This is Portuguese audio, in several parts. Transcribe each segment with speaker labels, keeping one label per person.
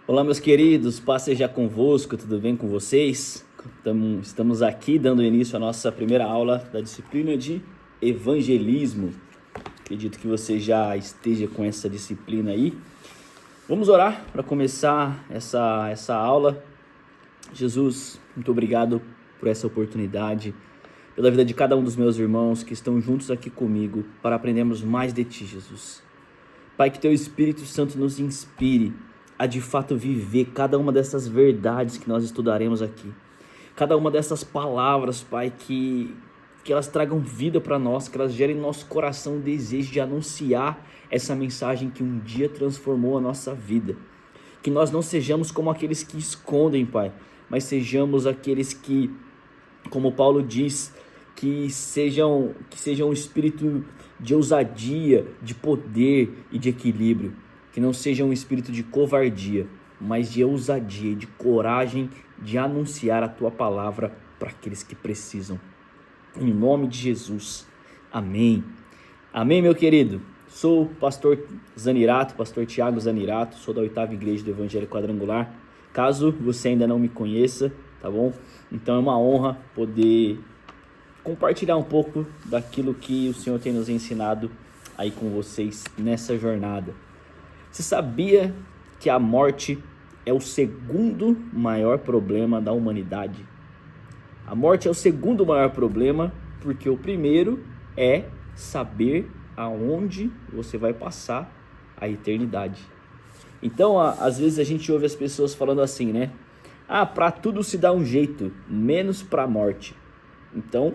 Speaker 1: Olá, meus queridos, paz seja convosco, tudo bem com vocês? Estamos aqui dando início à nossa primeira aula da disciplina de evangelismo. Acredito que você já esteja com essa disciplina aí. Vamos orar para começar essa aula. Jesus, muito obrigado por essa oportunidade, pela vida de cada um dos meus irmãos que estão juntos aqui comigo para aprendermos mais de Ti, Jesus. Pai, que Teu Espírito Santo nos inspire a de fato viver cada uma dessas verdades que nós estudaremos aqui. Cada uma dessas palavras, Pai, que elas tragam vida para nós, que elas gerem em nosso coração o desejo de anunciar essa mensagem que um dia transformou a nossa vida. Que nós não sejamos como aqueles que escondem, Pai, mas sejamos aqueles que, como Paulo diz, que sejam um espírito de ousadia, de poder e de equilíbrio. Que não seja um espírito de covardia, mas de ousadia e de coragem de anunciar a Tua palavra para aqueles que precisam. Em nome de Jesus. Amém. Amém, meu querido. Sou o pastor Zanirato, pastor Tiago Zanirato, sou da 8ª Igreja do Evangelho Quadrangular. Caso você ainda não me conheça, tá bom? Então é uma honra poder compartilhar um pouco daquilo que o Senhor tem nos ensinado aí com vocês nessa jornada. Você sabia que a morte é o segundo maior problema da humanidade? A morte é o segundo maior problema porque o primeiro é saber aonde você vai passar a eternidade. Então, às vezes a gente ouve as pessoas falando assim, né? Para tudo se dá um jeito, menos para a morte. Então,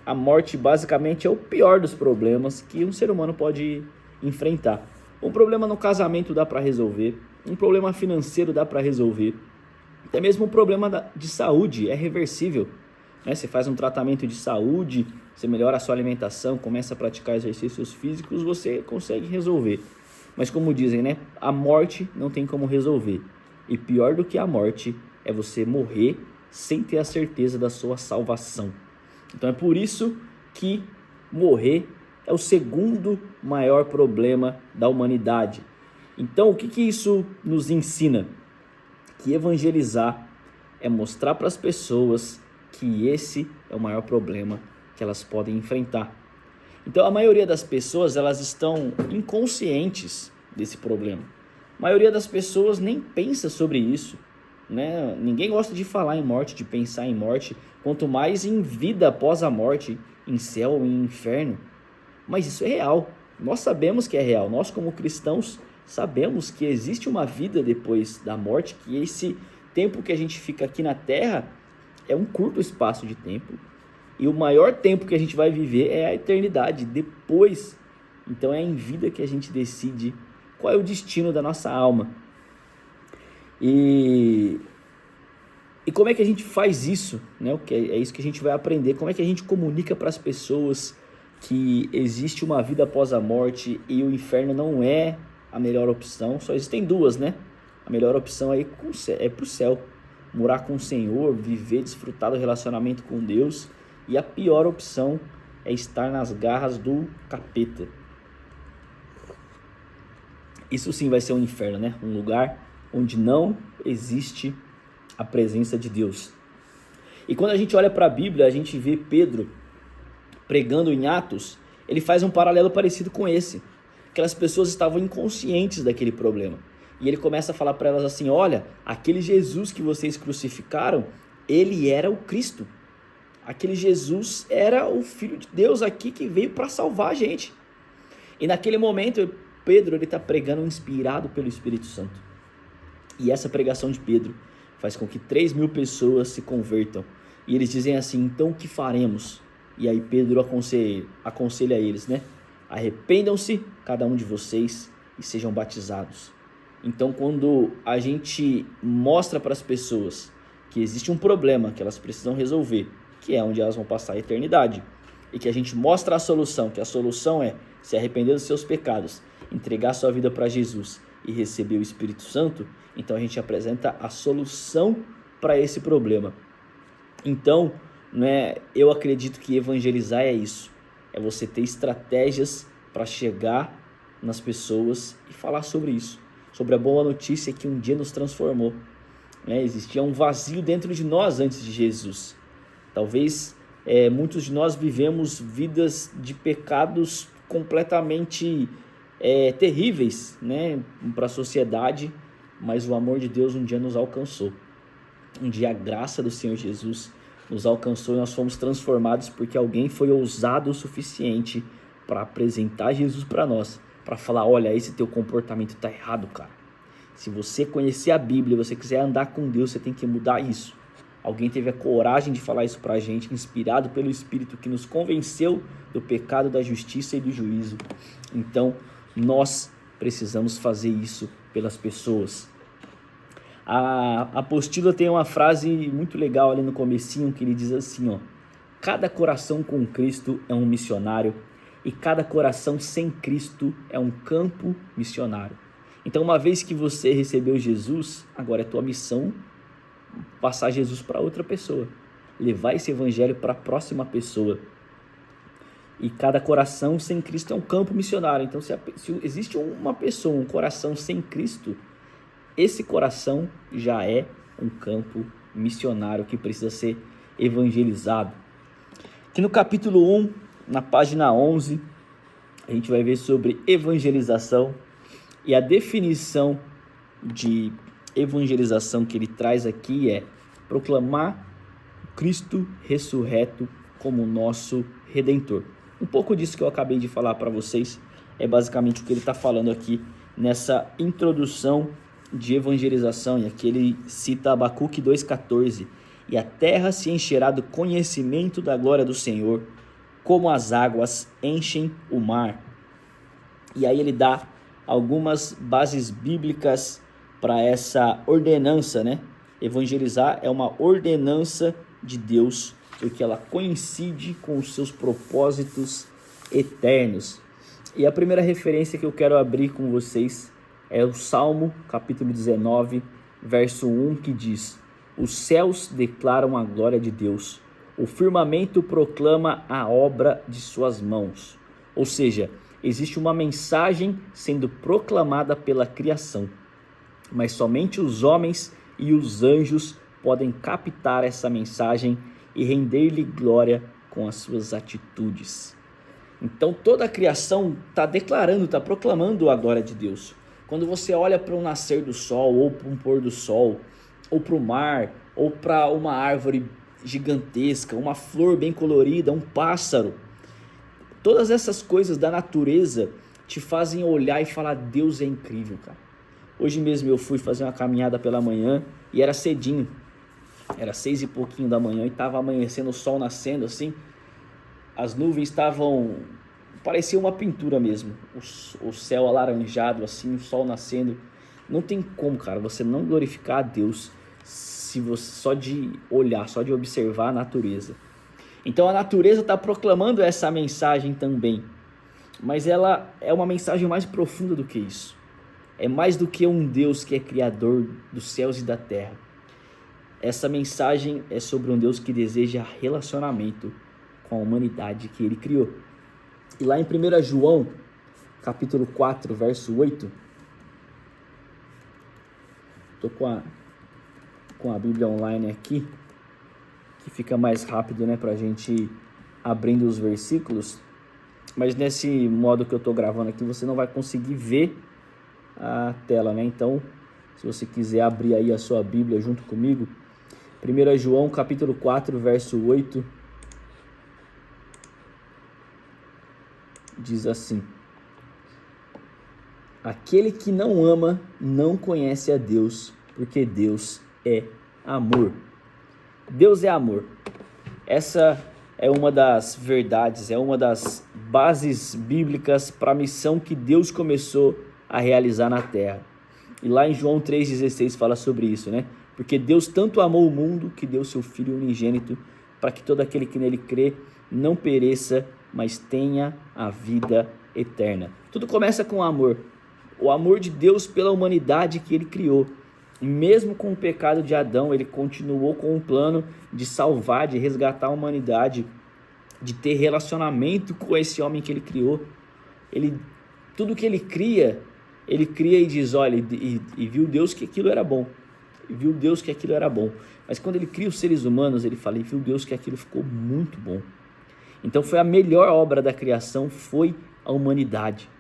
Speaker 1: a morte basicamente é o pior dos problemas que um ser humano pode enfrentar. Um problema no casamento dá para resolver, um problema financeiro dá para resolver, até mesmo um problema de saúde é reversível, né? Você faz um tratamento de saúde, você melhora a sua alimentação, começa a praticar exercícios físicos, você consegue resolver. Mas como dizem, né? A morte não tem como resolver. E pior do que a morte é você morrer sem ter a certeza da sua salvação. Então é por isso que morrer é o segundo maior problema da humanidade. Então, o que isso nos ensina? Que evangelizar é mostrar para as pessoas que esse é o maior problema que elas podem enfrentar. Então, a maioria das pessoas, elas estão inconscientes desse problema. A maioria das pessoas nem pensa sobre isso, né? Ninguém gosta de falar em morte, de pensar em morte, quanto mais em vida após a morte, em céu, em inferno. Mas isso é real, nós sabemos que é real, nós como cristãos sabemos que existe uma vida depois da morte, que esse tempo que a gente fica aqui na terra é um curto espaço de tempo, e o maior tempo que a gente vai viver é a eternidade depois. Então é em vida que a gente decide qual é o destino da nossa alma. E como é que a gente faz isso, né? É isso que a gente vai aprender, como é que a gente comunica para as pessoas que existe uma vida após a morte e o inferno não é a melhor opção. Só existem duas, né? A melhor opção é pro céu, morar com o Senhor, viver, desfrutar do relacionamento com Deus. E a pior opção é estar nas garras do capeta. Isso sim vai ser um inferno, né? Um lugar onde não existe a presença de Deus. E quando a gente olha para a Bíblia, a gente vê Pedro pregando em Atos, ele faz um paralelo parecido com esse. Aquelas pessoas estavam inconscientes daquele problema. E ele começa a falar para elas assim, olha, aquele Jesus que vocês crucificaram, ele era o Cristo. Aquele Jesus era o Filho de Deus aqui que veio para salvar a gente. E naquele momento, Pedro está pregando inspirado pelo Espírito Santo. E essa pregação de Pedro faz com que 3.000 pessoas se convertam. E eles dizem assim, então o que faremos? E aí Pedro aconselha eles, né? Arrependam-se, cada um de vocês, e sejam batizados. Então, quando a gente mostra para as pessoas que existe um problema que elas precisam resolver, que é onde elas vão passar a eternidade, e que a gente mostra a solução, que a solução é se arrepender dos seus pecados, entregar sua vida para Jesus e receber o Espírito Santo, então a gente apresenta a solução para esse problema. Então, né, eu acredito que evangelizar é isso, é você ter estratégias para chegar nas pessoas e falar sobre isso, sobre a boa notícia que um dia nos transformou. Existia um vazio dentro de nós antes de Jesus. Talvez muitos de nós vivemos vidas de pecados completamente terríveis, né, para a sociedade, mas o amor de Deus um dia nos alcançou. Um dia a graça do Senhor Jesus nos alcançou e nós fomos transformados porque alguém foi ousado o suficiente para apresentar Jesus para nós, para falar: olha, esse teu comportamento está errado, cara. Se você conhecer a Bíblia, você quiser andar com Deus, você tem que mudar isso. Alguém teve a coragem de falar isso para a gente, inspirado pelo Espírito que nos convenceu do pecado, da justiça e do juízo. Então, nós precisamos fazer isso pelas pessoas. A apostila tem uma frase muito legal ali no comecinho, que ele diz assim, ó: cada coração com Cristo é um missionário e cada coração sem Cristo é um campo missionário. Então, uma vez que você recebeu Jesus, agora é tua missão passar Jesus para outra pessoa, levar esse evangelho para a próxima pessoa. E cada coração sem Cristo é um campo missionário. Então, se existe uma pessoa, um coração sem Cristo, esse coração já é um campo missionário que precisa ser evangelizado. Aqui no capítulo 1, na página 11, a gente vai ver sobre evangelização, e a definição de evangelização que ele traz aqui é proclamar Cristo ressurreto como nosso Redentor. Um pouco disso que eu acabei de falar para vocês é basicamente o que ele está falando aqui nessa introdução de evangelização. E aqui ele cita Abacuque 2,14: e a terra se encherá do conhecimento da glória do Senhor, como as águas enchem o mar. E aí ele dá algumas bases bíblicas para essa ordenança, né? Evangelizar é uma ordenança de Deus, porque ela coincide com os seus propósitos eternos. E a primeira referência que eu quero abrir com vocês é o Salmo, capítulo 19, verso 1, que diz: os céus declaram a glória de Deus, o firmamento proclama a obra de suas mãos. Ou seja, existe uma mensagem sendo proclamada pela criação, mas somente os homens e os anjos podem captar essa mensagem e render-lhe glória com as suas atitudes. Então toda a criação está declarando, está proclamando a glória de Deus. Quando você olha para um nascer do sol, ou para um pôr do sol, ou para o mar, ou para uma árvore gigantesca, uma flor bem colorida, um pássaro, todas essas coisas da natureza te fazem olhar e falar: Deus é incrível, cara. Hoje mesmo eu fui fazer uma caminhada pela manhã e era cedinho, era 6 e pouquinho da manhã e estava amanhecendo, o sol nascendo assim, as nuvens estavam, parecia uma pintura mesmo, o céu alaranjado assim, o sol nascendo. Não tem como, cara, você não glorificar a Deus se você só de olhar, só de observar a natureza. Então a natureza está proclamando essa mensagem também, mas ela é uma mensagem mais profunda do que isso. É mais do que um Deus que é criador dos céus e da terra. Essa mensagem é sobre um Deus que deseja relacionamento com a humanidade que ele criou. E lá em 1 João, capítulo 4, verso 8, estou com a Bíblia online aqui, que fica mais rápido, né, para a gente ir abrindo os versículos, mas nesse modo que eu estou gravando aqui, você não vai conseguir ver a tela, né? Então, se você quiser abrir aí a sua Bíblia junto comigo, 1 João capítulo 4, verso 8, diz assim: aquele que não ama não conhece a Deus, porque Deus é amor. Deus é amor. Essa é uma das verdades, é uma das bases bíblicas para a missão que Deus começou a realizar na terra. E lá em João 3,16 fala sobre isso, né? Porque Deus tanto amou o mundo que deu seu Filho unigênito, para que todo aquele que nele crê não pereça, mas tenha a vida eterna. Tudo começa com amor. O amor de Deus pela humanidade que ele criou. E mesmo com o pecado de Adão, ele continuou com um plano de salvar, de resgatar a humanidade, de ter relacionamento com esse homem que ele criou. Tudo que ele cria ele cria e diz, olha, e viu Deus que aquilo era bom. E viu Deus que aquilo era bom. Mas quando ele cria os seres humanos, ele fala, e viu Deus que aquilo ficou muito bom. Então foi a melhor obra da criação, foi a humanidade.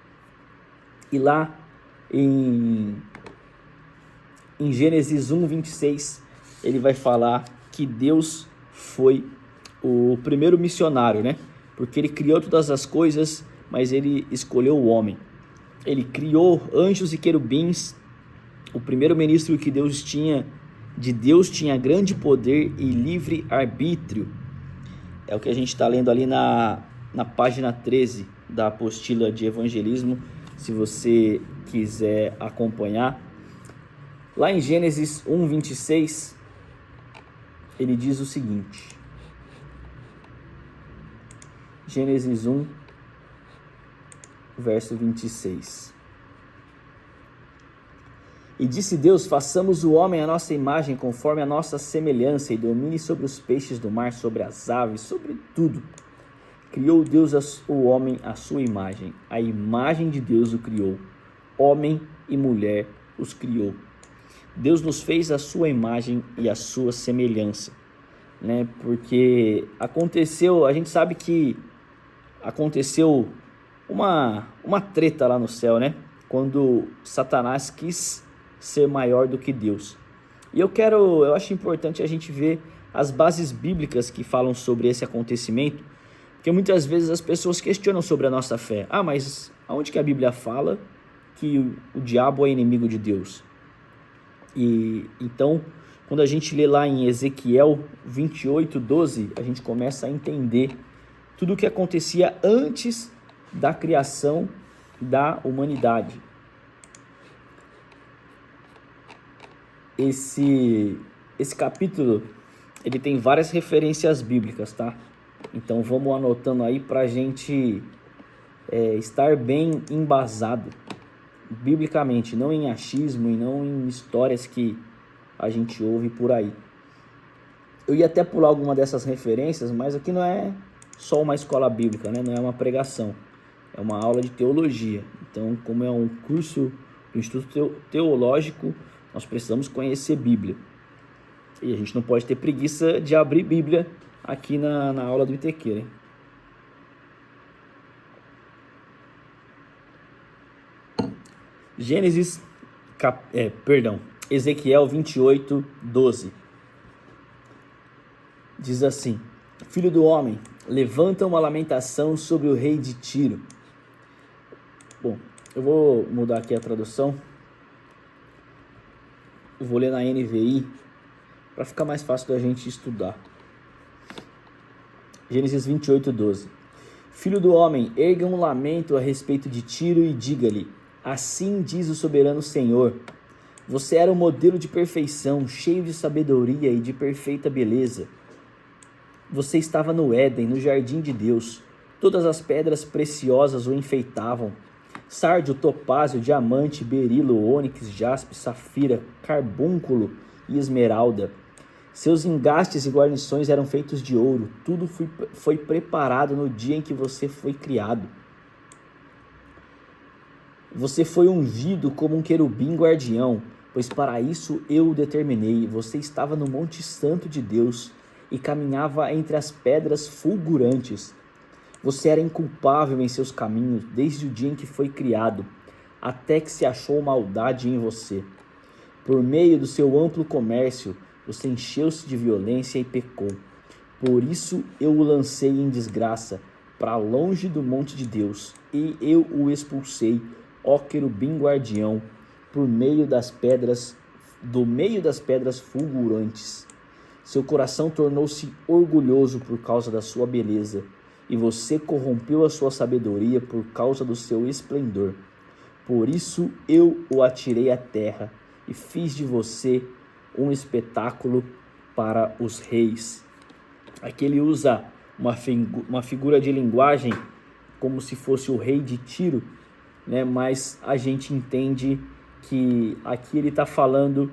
Speaker 1: E lá em Gênesis 1:26, ele vai falar que Deus foi o primeiro missionário, né? Porque ele criou todas as coisas, mas ele escolheu o homem. Ele criou anjos e querubins. O primeiro ministro que Deus tinha grande poder e livre arbítrio. É o que a gente está lendo ali na página 13 da apostila de evangelismo, se você quiser acompanhar. Lá em Gênesis 1:26, ele diz o seguinte. Gênesis 1, verso 26. E disse Deus, façamos o homem à nossa imagem, conforme a nossa semelhança, e domine sobre os peixes do mar, sobre as aves, sobre tudo. Criou Deus o homem à sua imagem, a imagem de Deus o criou, homem e mulher os criou. Deus nos fez a sua imagem e a sua semelhança, né? Porque a gente sabe que aconteceu uma treta lá no céu, né? Quando Satanás quis ser maior do que Deus. E eu acho importante a gente ver as bases bíblicas que falam sobre esse acontecimento, porque muitas vezes as pessoas questionam sobre a nossa fé. Ah, mas aonde que a Bíblia fala que o diabo é inimigo de Deus? E então, quando a gente lê lá em Ezequiel 28:12, a gente começa a entender tudo o que acontecia antes da criação da humanidade. Esse capítulo, ele tem várias referências bíblicas, tá? Então vamos anotando aí para a gente estar bem embasado biblicamente, não em achismo e não em histórias que a gente ouve por aí. Eu ia até pular alguma dessas referências, mas aqui não é só uma escola bíblica, né? Não é uma pregação, é uma aula de teologia. Então, como é um curso do Instituto Teológico, nós precisamos conhecer Bíblia. E a gente não pode ter preguiça de abrir Bíblia aqui na aula do ITQ, né? Ezequiel 28:12 diz assim: Filho do homem, levanta uma lamentação sobre o rei de Tiro. Bom, eu vou mudar aqui a tradução. Eu vou ler na NVI para ficar mais fácil da gente estudar. Gênesis 28:12. Filho do homem, erga um lamento a respeito de Tiro e diga-lhe: assim diz o soberano Senhor, você era um modelo de perfeição, cheio de sabedoria e de perfeita beleza. Você estava no Éden, no jardim de Deus. Todas as pedras preciosas o enfeitavam. Sárdio, topázio, diamante, berilo, ônix, jaspe, safira, carbúnculo e esmeralda. Seus engastes e guarnições eram feitos de ouro. Tudo foi preparado no dia em que você foi criado. Você foi ungido como um querubim guardião, pois para isso eu o determinei. Você estava no Monte Santo de Deus e caminhava entre as pedras fulgurantes. Você era inculpável em seus caminhos desde o dia em que foi criado, até que se achou maldade em você. Por meio do seu amplo comércio, você encheu-se de violência e pecou. Por isso eu o lancei em desgraça, para longe do monte de Deus, e eu o expulsei, ó querubim guardião, do meio das pedras fulgurantes. Seu coração tornou-se orgulhoso por causa da sua beleza, e você corrompeu a sua sabedoria por causa do seu esplendor. Por isso eu o atirei à terra e fiz de você um espetáculo para os reis. Aqui ele usa uma figura de linguagem como se fosse o rei de Tiro, né? Mas a gente entende que aqui ele está falando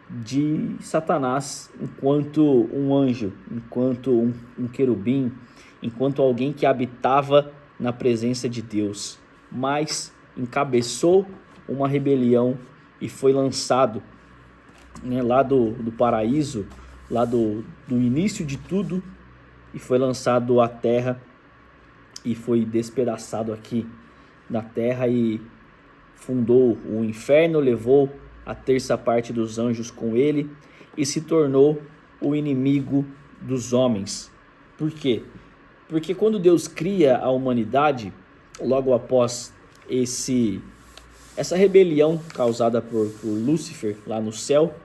Speaker 1: de Satanás enquanto um anjo, enquanto um querubim, enquanto alguém que habitava na presença de Deus, mas encabeçou uma rebelião e foi lançado, né, lá do paraíso, lá do início de tudo, e foi lançado à terra e foi despedaçado aqui na terra e fundou o inferno, levou a terça parte dos anjos com ele e se tornou o inimigo dos homens. Por quê? Porque quando Deus cria a humanidade, logo após essa rebelião causada por Lúcifer lá no céu,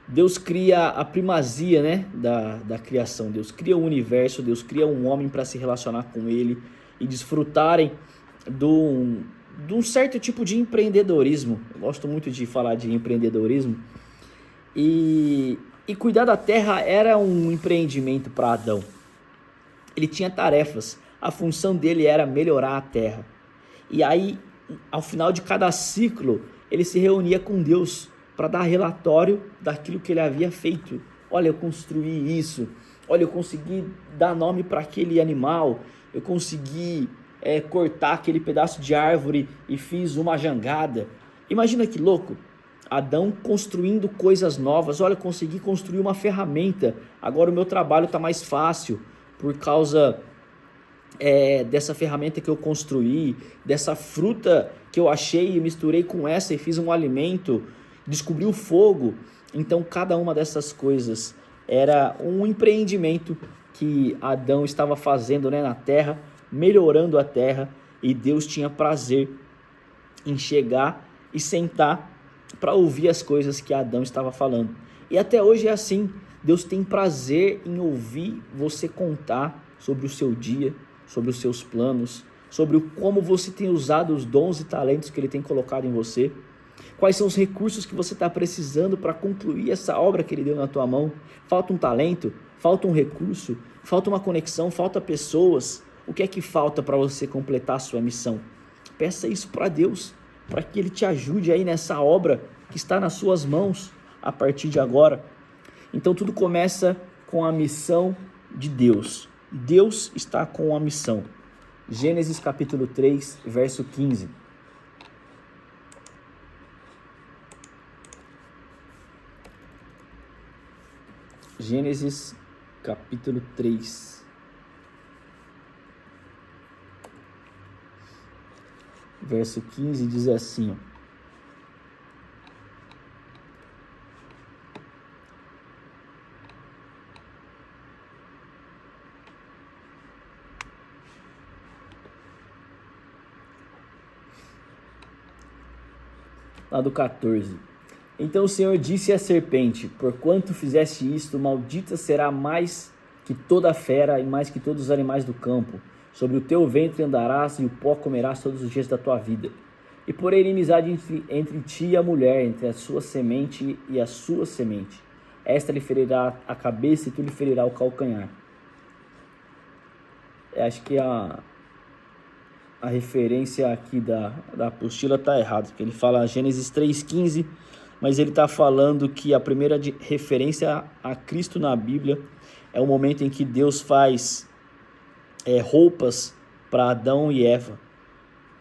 Speaker 1: Deus cria a primazia, né, da criação. Deus cria o universo, Deus cria um homem para se relacionar com ele e desfrutarem de um certo tipo de empreendedorismo. Eu gosto muito de falar de empreendedorismo. E cuidar da terra era um empreendimento para Adão. Ele tinha tarefas, a função dele era melhorar a terra. E aí, ao final de cada ciclo, ele se reunia com Deus para dar relatório daquilo que ele havia feito. Olha, eu construí isso. Olha, eu consegui dar nome para aquele animal. Eu consegui cortar aquele pedaço de árvore e fiz uma jangada. Imagina que louco. Adão construindo coisas novas. Olha, eu consegui construir uma ferramenta. Agora o meu trabalho está mais fácil por causa dessa ferramenta que eu construí, dessa fruta que eu achei e misturei com essa e fiz um alimento. Descobri o fogo. Então cada uma dessas coisas era um empreendimento que Adão estava fazendo, né, na terra, melhorando a terra, e Deus tinha prazer em chegar e sentar para ouvir as coisas que Adão estava falando. E até hoje é assim. Deus tem prazer em ouvir você contar sobre o seu dia, sobre os seus planos, sobre como você tem usado os dons e talentos que Ele tem colocado em você. Quais são os recursos que você está precisando para concluir essa obra que Ele deu na tua mão? Falta um talento? Falta um recurso? Falta uma conexão? Falta pessoas? O que é que falta para você completar a sua missão? Peça isso para Deus, para que Ele te ajude aí nessa obra que está nas suas mãos a partir de agora. Então tudo começa com a missão de Deus. Deus está com a missão. Gênesis capítulo 3, verso 15. Gênesis capítulo 3, verso 15 diz assim, ó. Lá do 14. Então o Senhor disse à serpente: porquanto fizeste isto, maldita será mais que toda a fera e mais que todos os animais do campo. Sobre o teu ventre andarás e o pó comerás todos os dias da tua vida. E porém inimizade entre ti e a mulher, entre a sua semente e a sua semente. Esta lhe ferirá a cabeça e tu lhe ferirá o calcanhar. Eu acho que a referência aqui da apostila está errada, porque ele fala Gênesis 3,15, mas ele está falando que a primeira referência a Cristo na Bíblia é o momento em que Deus faz roupas para Adão e Eva,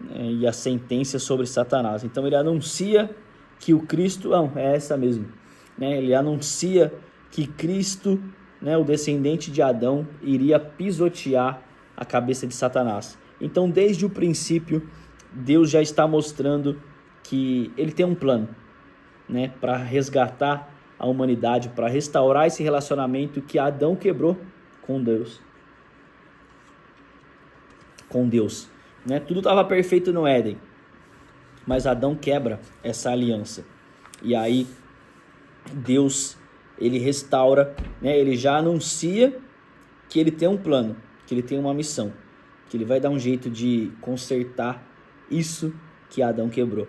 Speaker 1: né, e a sentença sobre Satanás. Então ele anuncia que o Cristo, é essa mesmo, né, ele anuncia que Cristo, né, o descendente de Adão, iria pisotear a cabeça de Satanás. Então, desde o princípio, Deus já está mostrando que Ele tem um plano, né, para resgatar a humanidade, para restaurar esse relacionamento que Adão quebrou com Deus. Né? Tudo estava perfeito no Éden, mas Adão quebra essa aliança. E aí, Deus, Ele restaura, né, Ele já anuncia que Ele tem um plano, que Ele tem uma missão, que Ele vai dar um jeito de consertar isso que Adão quebrou.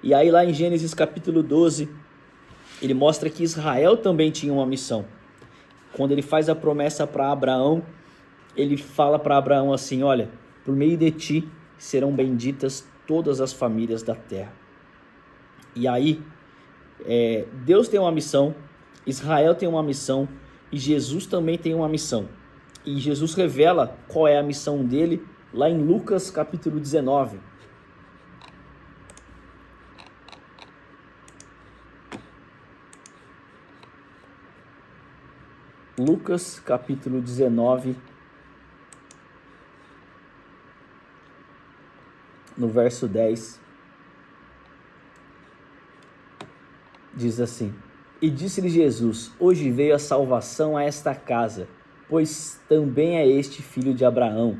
Speaker 1: E aí lá em Gênesis capítulo 12, ele mostra que Israel também tinha uma missão. Quando ele faz a promessa para Abraão, ele fala para Abraão assim: olha, por meio de ti serão benditas todas as famílias da terra. E aí, Deus tem uma missão, Israel tem uma missão e Jesus também tem uma missão. E Jesus revela qual é a missão dele lá em Lucas capítulo 19. Lucas capítulo 19, no verso 10, diz assim: E disse-lhe Jesus: Hoje veio a salvação a esta casa, pois também é este filho de Abraão,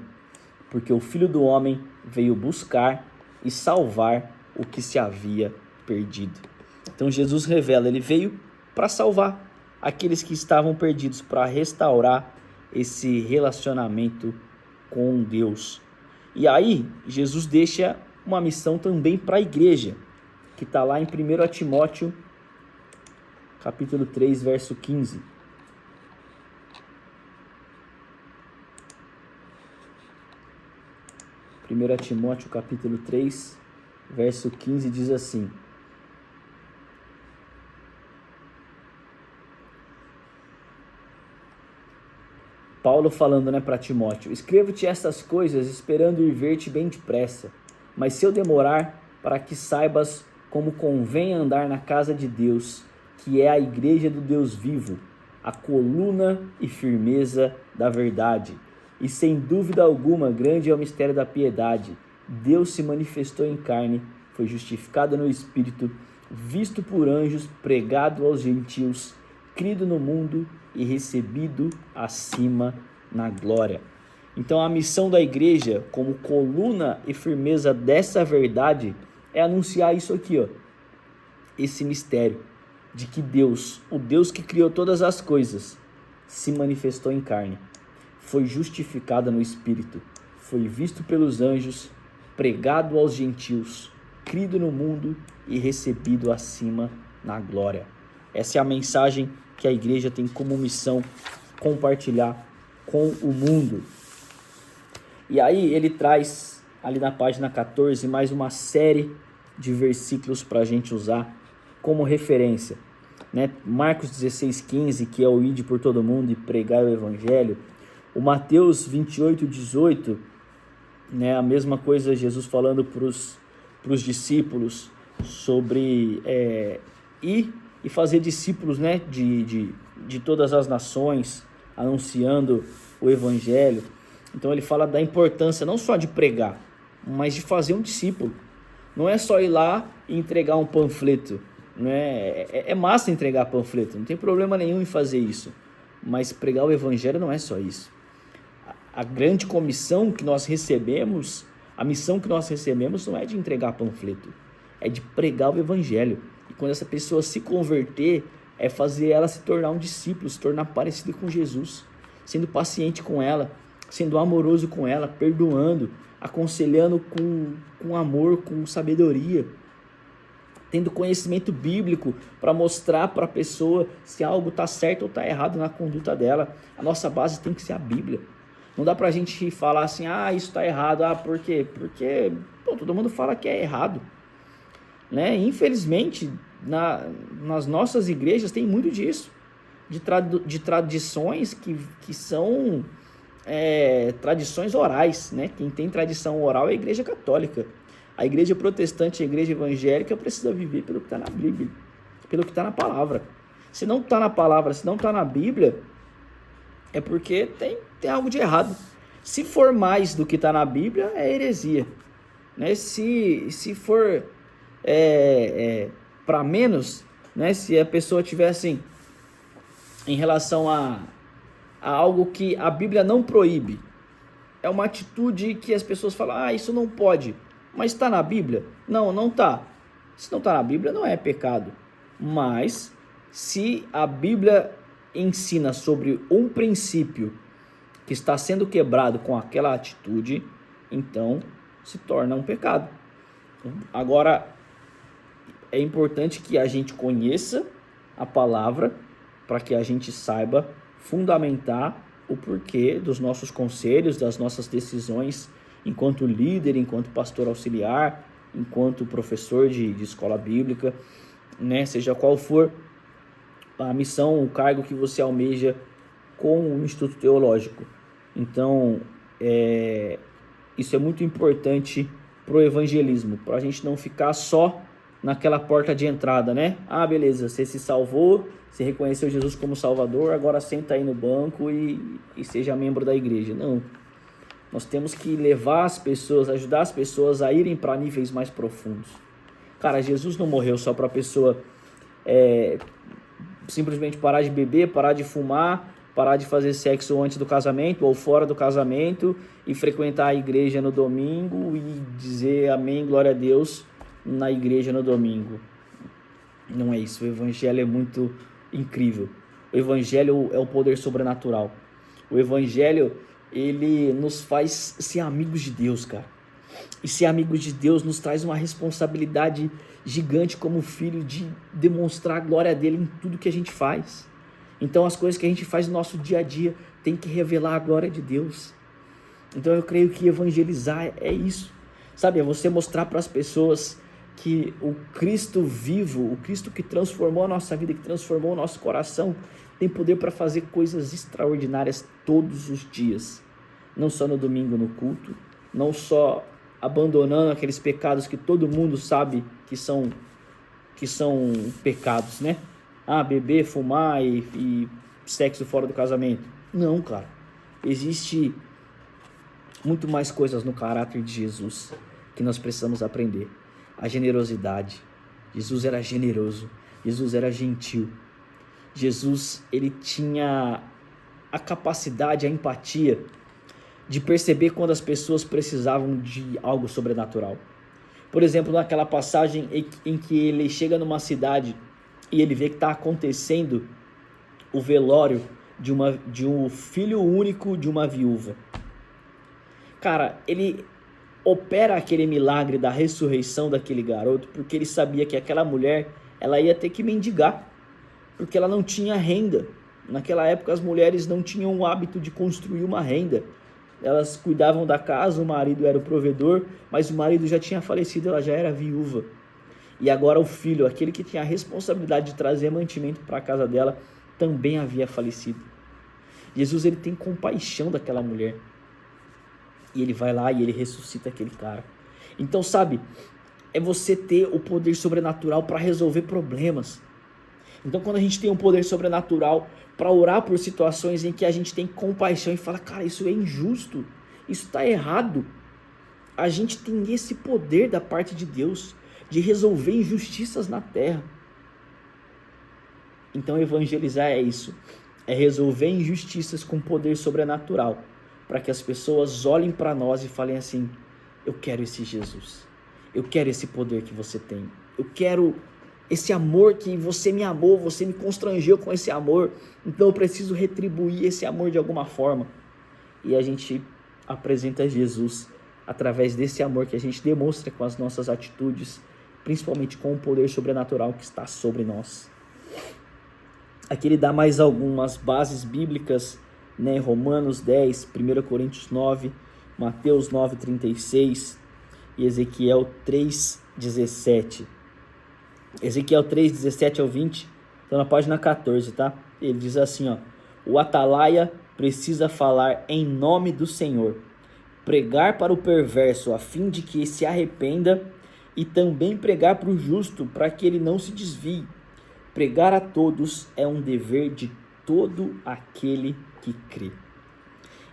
Speaker 1: porque o Filho do Homem veio buscar e salvar o que se havia perdido. Então Jesus revela, ele veio para salvar aqueles que estavam perdidos, para restaurar esse relacionamento com Deus. E aí Jesus deixa uma missão também para a igreja, que está lá em 1 Timóteo capítulo 3, verso 15. 1 Timóteo capítulo 3, verso 15 diz assim: Paulo falando, para Timóteo: Escrevo-te estas coisas esperando ir ver-te bem depressa, mas se eu demorar, para que saibas como convém andar na casa de Deus, que é a igreja do Deus vivo, a coluna e firmeza da verdade. E sem dúvida alguma, grande é o mistério da piedade. Deus se manifestou em carne, foi justificado no Espírito, visto por anjos, pregado aos gentios, crido no mundo e recebido acima na glória. Então a missão da igreja, como coluna e firmeza dessa verdade, é anunciar isso aqui, esse mistério de que Deus, o Deus que criou todas as coisas, se manifestou em carne, foi justificado no Espírito, foi visto pelos anjos, pregado aos gentios, crido no mundo e recebido acima na glória. Essa é a mensagem que a igreja tem como missão compartilhar com o mundo. E aí ele traz ali na página 14 mais uma série de versículos para a gente usar como referência, Marcos 16:15, que é o ide por todo mundo e pregar o evangelho. O Mateus 28:18, a mesma coisa, Jesus falando para os discípulos sobre ir e fazer discípulos, de todas as nações, anunciando o evangelho. Então ele fala da importância não só de pregar, mas de fazer um discípulo. Não é só ir lá e entregar um panfleto, é massa entregar panfleto, não tem problema nenhum em fazer isso, mas pregar o evangelho não é só isso. A grande comissão que nós recebemos, a missão que nós recebemos não é de entregar panfleto, é de pregar o evangelho. E quando essa pessoa se converter, é fazer ela se tornar um discípulo, se tornar parecido com Jesus, sendo paciente com ela, sendo amoroso com ela, perdoando, aconselhando com amor, com sabedoria, tendo conhecimento bíblico para mostrar para a pessoa se algo está certo ou está errado na conduta dela. A nossa base tem que ser a Bíblia. Não dá para a gente falar assim, isso está errado, por quê? Porque todo mundo fala que é errado. Infelizmente, nas nossas igrejas tem muito disso, de tradições que são tradições orais, Quem tem tradição oral é a igreja católica. A igreja protestante, a igreja evangélica precisa viver pelo que está na Bíblia, pelo que está na palavra. Se não está na palavra, se não está na Bíblia, é porque tem algo de errado. Se for mais do que está na Bíblia, é heresia. Se for para menos, se a pessoa tiver assim, em relação a algo que a Bíblia não proíbe, é uma atitude que as pessoas falam, isso não pode, mas está na Bíblia? Não está. Se não está na Bíblia, não é pecado. Mas se a Bíblia ensina sobre um princípio que está sendo quebrado com aquela atitude, então se torna um pecado. Agora, é importante que a gente conheça a palavra para que a gente saiba fundamentar o porquê dos nossos conselhos, das nossas decisões enquanto líder, enquanto pastor auxiliar, enquanto professor de escola bíblica, seja qual for a missão, o cargo que você almeja com o Instituto Teológico. Então, isso é muito importante para o evangelismo, para a gente não ficar só naquela porta de entrada, né? Ah, beleza, você se salvou, você reconheceu Jesus como Salvador, agora senta aí no banco e seja membro da igreja. Não. Nós temos que levar as pessoas, ajudar as pessoas a irem para níveis mais profundos. Cara, Jesus não morreu só para a pessoa simplesmente parar de beber, parar de fumar, parar de fazer sexo antes do casamento ou fora do casamento e frequentar a igreja no domingo e dizer amém, glória a Deus na igreja no domingo. Não é isso. O evangelho é muito incrível. O evangelho é o poder sobrenatural. O evangelho, ele nos faz ser amigos de Deus, cara. E ser amigos de Deus nos traz uma responsabilidade gigante como filho de demonstrar a glória dele em tudo que a gente faz. Então as coisas que a gente faz no nosso dia a dia tem que revelar a glória de Deus. Então eu creio que evangelizar é isso. Sabe, é você mostrar para as pessoas que o Cristo vivo, o Cristo que transformou a nossa vida, que transformou o nosso coração, tem poder para fazer coisas extraordinárias todos os dias. Não só no domingo no culto, não só abandonando aqueles pecados que todo mundo sabe que são pecados, né? Ah, beber, fumar e sexo fora do casamento. Não, cara. Existe muito mais coisas no caráter de Jesus que nós precisamos aprender. A generosidade. Jesus era generoso. Jesus era gentil. Jesus, ele tinha a capacidade, a empatia de perceber quando as pessoas precisavam de algo sobrenatural. Por exemplo, naquela passagem em que ele chega numa cidade e ele vê que está acontecendo o velório de um filho único de uma viúva. Cara, ele opera aquele milagre da ressurreição daquele garoto porque ele sabia que aquela mulher, ela ia ter que mendigar, porque ela não tinha renda. Naquela época as mulheres não tinham o hábito de construir uma renda. Elas cuidavam da casa, o marido era o provedor, mas o marido já tinha falecido, ela já era viúva. E agora o filho, aquele que tinha a responsabilidade de trazer mantimento para a casa dela, também havia falecido. Jesus, ele tem compaixão daquela mulher. E ele vai lá e ele ressuscita aquele cara. Então, sabe, é você ter o poder sobrenatural para resolver problemas. Então, quando a gente tem um poder sobrenatural para orar por situações em que a gente tem compaixão e fala, cara, isso é injusto, isso está errado. A gente tem esse poder da parte de Deus de resolver injustiças na terra. Então, evangelizar é isso. É resolver injustiças com poder sobrenatural, para que as pessoas olhem para nós e falem assim, eu quero esse Jesus. Eu quero esse poder que você tem. Eu quero esse amor que você me amou, você me constrangeu com esse amor, então eu preciso retribuir esse amor de alguma forma. E a gente apresenta Jesus através desse amor que a gente demonstra com as nossas atitudes, principalmente com o poder sobrenatural que está sobre nós. Aqui ele dá mais algumas bases bíblicas, né? Romanos 10, 1 Coríntios 9, Mateus 9, 36 e Ezequiel 3, 17. Ezequiel 3, 17 ao 20, então na página 14, tá? Ele diz assim, ó: o atalaia precisa falar em nome do Senhor, pregar para o perverso a fim de que se arrependa e também pregar para o justo para que ele não se desvie. Pregar a todos é um dever de todo aquele que crê.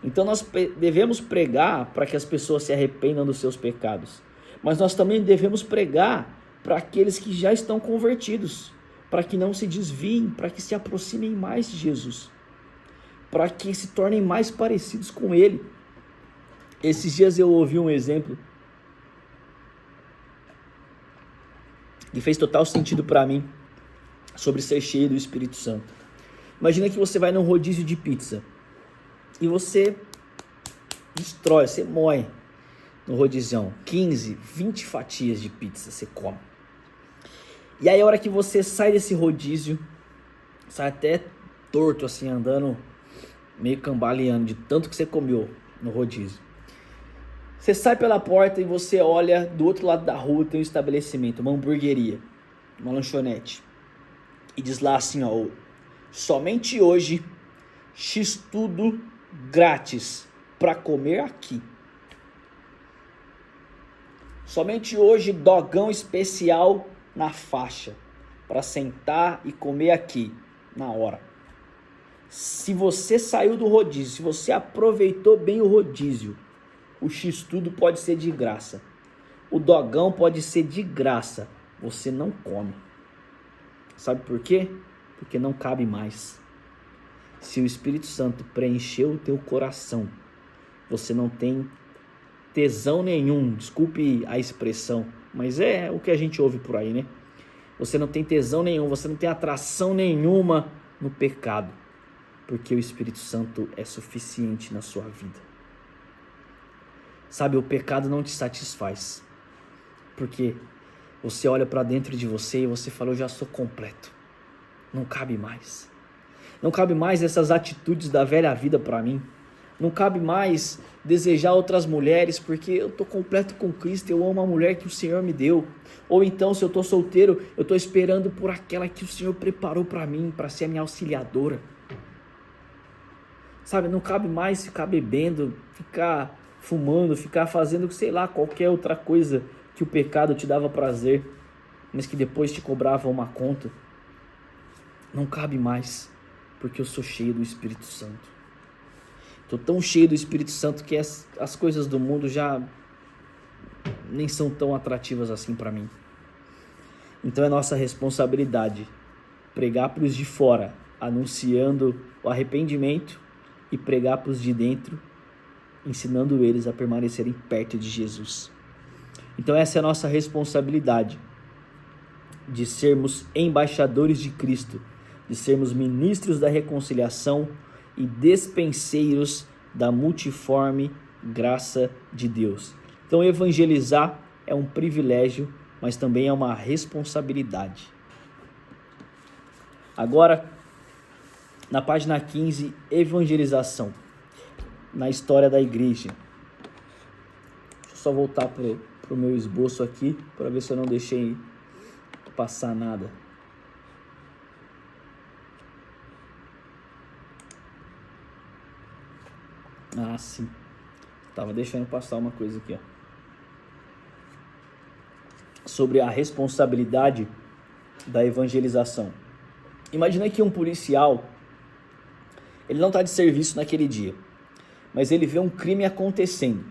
Speaker 1: Então nós devemos pregar para que as pessoas se arrependam dos seus pecados, mas nós também devemos pregar para aqueles que já estão convertidos, para que não se desviem, para que se aproximem mais de Jesus, para que se tornem mais parecidos com Ele. Esses dias eu ouvi um exemplo que fez total sentido para mim, sobre ser cheio do Espírito Santo. Imagina que você vai num rodízio de pizza e você destrói, você moe no rodizão 15, 20 fatias de pizza, você come. E aí a hora que você sai desse rodízio, sai até torto assim, andando meio cambaleando de tanto que você comeu no rodízio. Você sai pela porta e você olha do outro lado da rua, tem um estabelecimento, uma hamburgueria, uma lanchonete. E diz lá assim, ó: somente hoje, X tudo grátis para comer aqui. Somente hoje, dogão especial na faixa, para sentar e comer aqui, na hora. Se você saiu do rodízio, se você aproveitou bem o rodízio, o X-tudo pode ser de graça. O dogão pode ser de graça. Você não come. Sabe por quê? Porque não cabe mais. Se o Espírito Santo preencheu o teu coração, você não tem tesão nenhum, desculpe a expressão, mas é o que a gente ouve por aí, né? Você não tem tesão nenhum, você não tem atração nenhuma no pecado, porque o Espírito Santo é suficiente na sua vida. Sabe, o pecado não te satisfaz, porque você olha para dentro de você e você fala, eu já sou completo, não cabe mais. Não cabe mais essas atitudes da velha vida para mim. Não cabe mais desejar outras mulheres, porque eu estou completo com Cristo, eu amo a mulher que o Senhor me deu. Ou então, se eu estou solteiro, eu estou esperando por aquela que o Senhor preparou para mim, para ser a minha auxiliadora. Sabe, não cabe mais ficar bebendo, ficar fumando, ficar fazendo, sei lá, qualquer outra coisa que o pecado te dava prazer, mas que depois te cobrava uma conta. Não cabe mais, porque eu sou cheio do Espírito Santo. Estou tão cheio do Espírito Santo que as coisas do mundo já nem são tão atrativas assim para mim. Então é nossa responsabilidade pregar para os de fora, anunciando o arrependimento, e pregar para os de dentro, ensinando eles a permanecerem perto de Jesus. Então essa é a nossa responsabilidade, de sermos embaixadores de Cristo, de sermos ministros da reconciliação e despenseiros da multiforme graça de Deus. Então evangelizar é um privilégio, mas também é uma responsabilidade. Agora, na página 15, evangelização na história da igreja. Deixa eu só voltar para o meu esboço aqui, para ver se eu não deixei passar nada. Ah, sim. Tava deixando passar uma coisa aqui, ó. Sobre a responsabilidade da evangelização. Imagina que um policial, ele não está de serviço naquele dia, mas ele vê um crime acontecendo.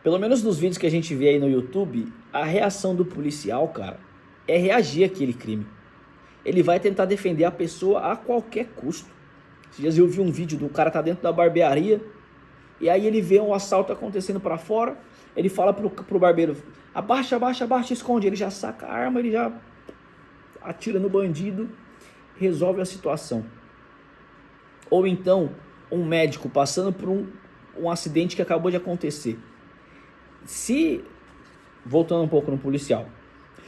Speaker 1: Pelo menos nos vídeos que a gente vê aí no YouTube, a reação do policial, cara, é reagir àquele crime. Ele vai tentar defender a pessoa a qualquer custo. Esses dias eu vi um vídeo do cara tá dentro da barbearia, e aí ele vê um assalto acontecendo para fora, ele fala pro barbeiro, abaixa, abaixa, abaixa, esconde. Ele já saca a arma, ele já atira no bandido, resolve a situação. Ou então, um médico passando por um acidente que acabou de acontecer. Voltando um pouco no policial,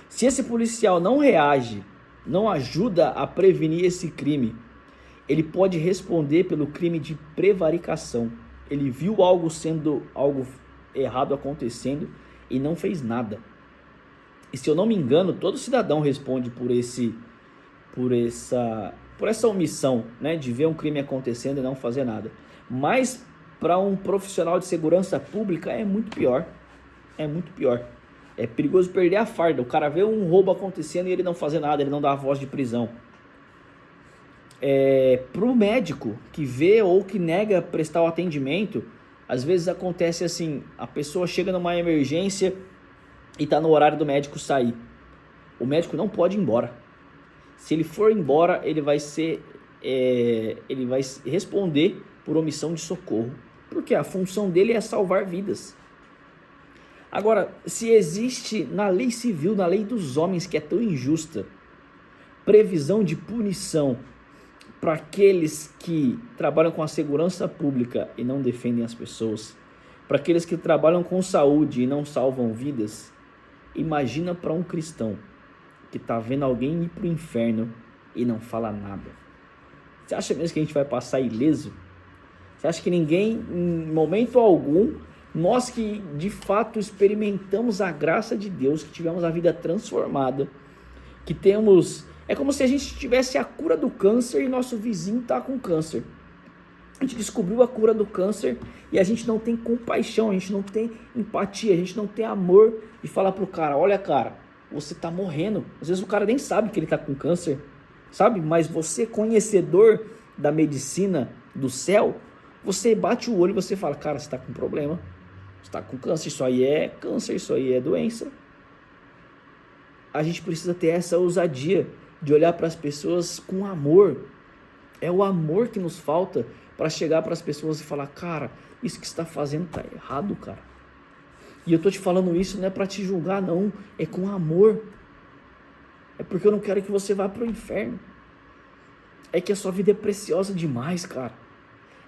Speaker 1: se esse policial não reage, não ajuda a prevenir esse crime, ele pode responder pelo crime de prevaricação. Ele viu algo errado acontecendo e não fez nada. E se eu não me engano, todo cidadão responde por essa omissão, né, de ver um crime acontecendo e não fazer nada. Mas para um profissional de segurança pública é muito pior. É muito pior. É perigoso perder a farda. O cara vê um roubo acontecendo e ele não fazer nada, ele não dá a voz de prisão. Para o médico que vê ou que nega prestar o atendimento, às vezes acontece assim, a pessoa chega numa emergência e está no horário do médico sair. O médico não pode ir embora. Se ele for embora, ele vai responder por omissão de socorro, porque a função dele é salvar vidas. Agora, se existe na lei civil, na lei dos homens, que é tão injusta, previsão de punição para aqueles que trabalham com a segurança pública e não defendem as pessoas, para aqueles que trabalham com saúde e não salvam vidas, imagina para um cristão que está vendo alguém ir para o inferno e não fala nada. Você acha mesmo que a gente vai passar ileso? Você acha que ninguém, em momento algum, nós que de fato experimentamos a graça de Deus, que tivemos a vida transformada, que temos... É como se a gente tivesse a cura do câncer e nosso vizinho está com câncer. A gente descobriu a cura do câncer e a gente não tem compaixão, a gente não tem empatia, a gente não tem amor de falar pro cara, olha cara, você está morrendo. Às vezes o cara nem sabe que ele está com câncer, sabe? Mas você, conhecedor da medicina do céu, você bate o olho e você fala, cara, você está com problema, você está com câncer, isso aí é câncer, isso aí é doença. A gente precisa ter essa ousadia de olhar para as pessoas com amor. É o amor que nos falta para chegar para as pessoas e falar, cara, isso que você está fazendo está errado, cara. E eu tô te falando isso não é para te julgar, não, é com amor. É porque eu não quero que você vá para o inferno. É que a sua vida é preciosa demais, cara.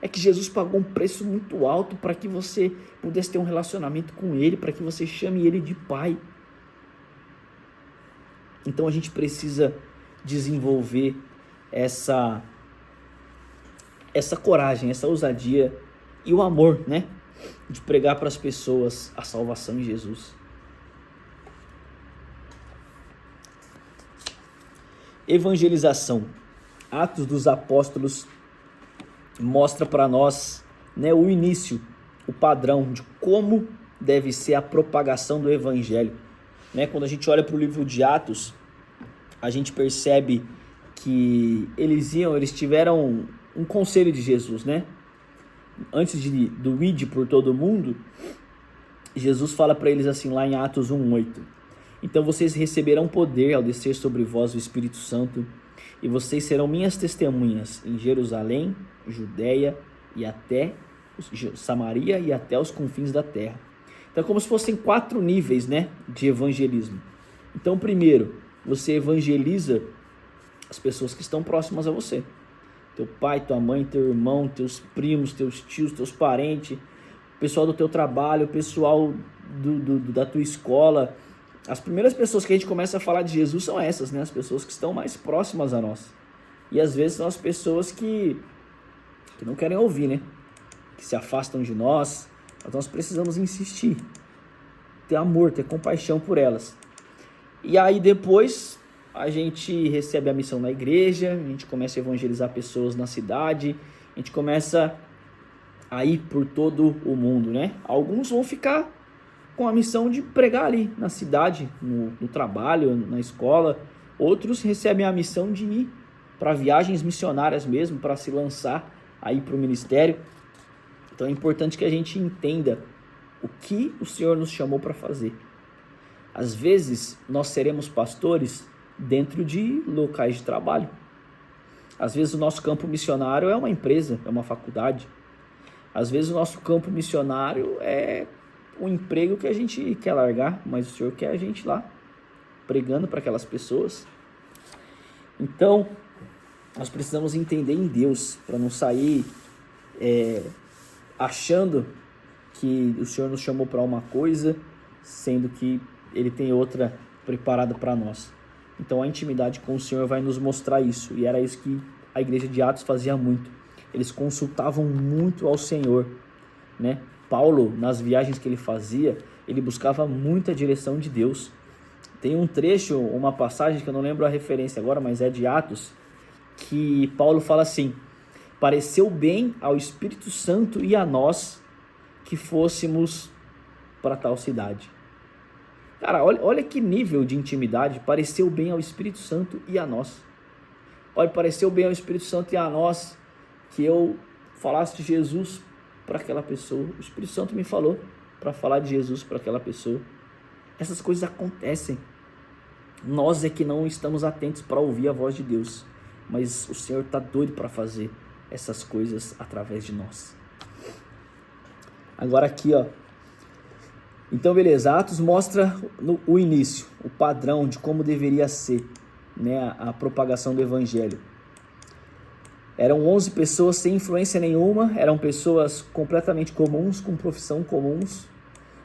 Speaker 1: É que Jesus pagou um preço muito alto para que você pudesse ter um relacionamento com Ele, para que você chame Ele de Pai. Então a gente precisa desenvolver essa coragem, essa ousadia e o amor, né? De pregar para as pessoas a salvação em Jesus. Evangelização. Atos dos Apóstolos mostra para nós, né, o início, o padrão de como deve ser a propagação do evangelho. Né? Quando a gente olha para o livro de Atos, a gente percebe que eles tiveram um conselho de Jesus, né? Antes do ide por todo mundo, Jesus fala para eles assim lá em Atos 1:8. Então vocês receberão poder ao descer sobre vós o Espírito Santo, e vocês serão minhas testemunhas em Jerusalém, Judeia e até Samaria e até os confins da terra. Então é como se fossem 4 níveis, né, de evangelismo. Então primeiro, você evangeliza as pessoas que estão próximas a você. Teu pai, tua mãe, teu irmão, teus primos, teus tios, teus parentes, o pessoal do teu trabalho, o pessoal da tua escola. As primeiras pessoas que a gente começa a falar de Jesus são essas, né? As pessoas que estão mais próximas a nós. E às vezes são as pessoas que não querem ouvir, né? Que se afastam de nós. Mas nós precisamos insistir. Ter amor, ter compaixão por elas. E aí depois a gente recebe a missão na igreja, a gente começa a evangelizar pessoas na cidade, a gente começa a ir por todo o mundo, né? Alguns vão ficar com a missão de pregar ali na cidade, no trabalho, na escola. Outros recebem a missão de ir para viagens missionárias mesmo, para se lançar aí para o ministério. Então é importante que a gente entenda o que o Senhor nos chamou para fazer. Às vezes nós seremos pastores dentro de locais de trabalho. Às vezes o nosso campo missionário é uma empresa, é uma faculdade. Às vezes o nosso campo missionário é um emprego que a gente quer largar, mas o Senhor quer a gente lá, pregando para aquelas pessoas. Então, nós precisamos entender em Deus, para não sair achando que o Senhor nos chamou para uma coisa, sendo que Ele tem outra preparada para nós. Então a intimidade com o Senhor vai nos mostrar isso. E era isso que a igreja de Atos fazia muito. Eles consultavam muito ao Senhor, né? Paulo, nas viagens que ele fazia, ele buscava muita direção de Deus. Tem um trecho, uma passagem que eu não lembro a referência agora, mas é de Atos, que Paulo fala assim: pareceu bem ao Espírito Santo e a nós que fôssemos para tal cidade. Cara, olha que nível de intimidade. Pareceu bem ao Espírito Santo e a nós. Olha, pareceu bem ao Espírito Santo e a nós que eu falasse de Jesus para aquela pessoa. O Espírito Santo me falou para falar de Jesus para aquela pessoa. Essas coisas acontecem. Nós é que não estamos atentos para ouvir a voz de Deus. Mas o Senhor está doido para fazer essas coisas através de nós. Agora aqui, ó. Então, beleza, Atos mostra o início, o padrão de como deveria ser, né, a propagação do evangelho. Eram 11 pessoas sem influência nenhuma, eram pessoas completamente comuns, com profissão comuns,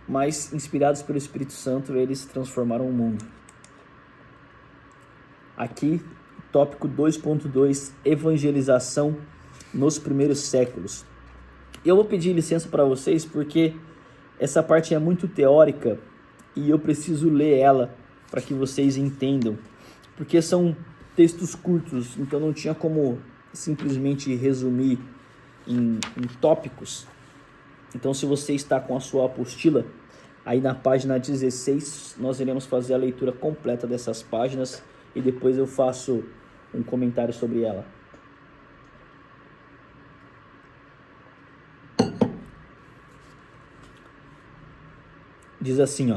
Speaker 1: mas inspirados pelo Espírito Santo, eles transformaram o mundo. Aqui, tópico 2.2, evangelização nos primeiros séculos. Eu vou pedir licença para vocês, porque essa parte é muito teórica e eu preciso ler ela para que vocês entendam, porque são textos curtos, então não tinha como simplesmente resumir em tópicos. Então, se você está com a sua apostila, Aí na página 16 nós iremos fazer a leitura completa dessas páginas e depois eu faço um comentário sobre ela. Diz assim,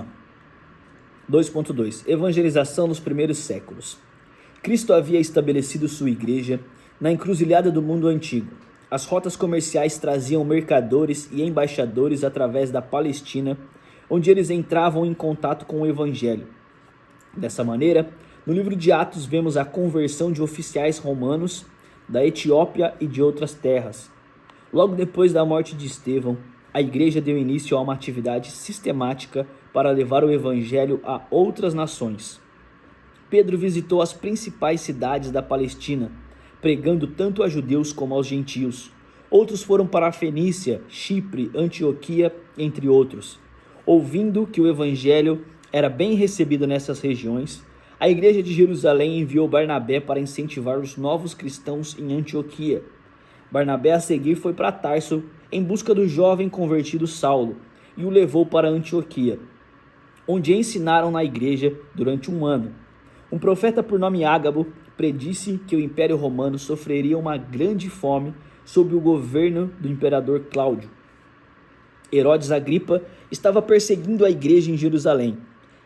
Speaker 1: 2.2 Evangelização nos primeiros séculos. Cristo havia estabelecido sua igreja na encruzilhada do mundo antigo. As rotas comerciais traziam mercadores e embaixadores através da Palestina, onde eles entravam em contato com o evangelho. Dessa maneira, no livro de Atos vemos a conversão de oficiais romanos da Etiópia e de outras terras. Logo depois da morte de Estevão, a igreja deu início a uma atividade sistemática para levar o evangelho a outras nações. Pedro visitou as principais cidades da Palestina, pregando tanto a judeus como aos gentios. Outros foram para a Fenícia, Chipre, Antioquia, entre outros. Ouvindo que o evangelho era bem recebido nessas regiões, a igreja de Jerusalém enviou Barnabé para incentivar os novos cristãos em Antioquia. Barnabé a seguir foi para Tarso em busca do jovem convertido Saulo e o levou para Antioquia, onde ensinaram na igreja durante 1 ano. Um profeta por nome Ágabo predisse que o Império Romano sofreria uma grande fome sob o governo do imperador Cláudio. Herodes Agripa estava perseguindo a igreja em Jerusalém.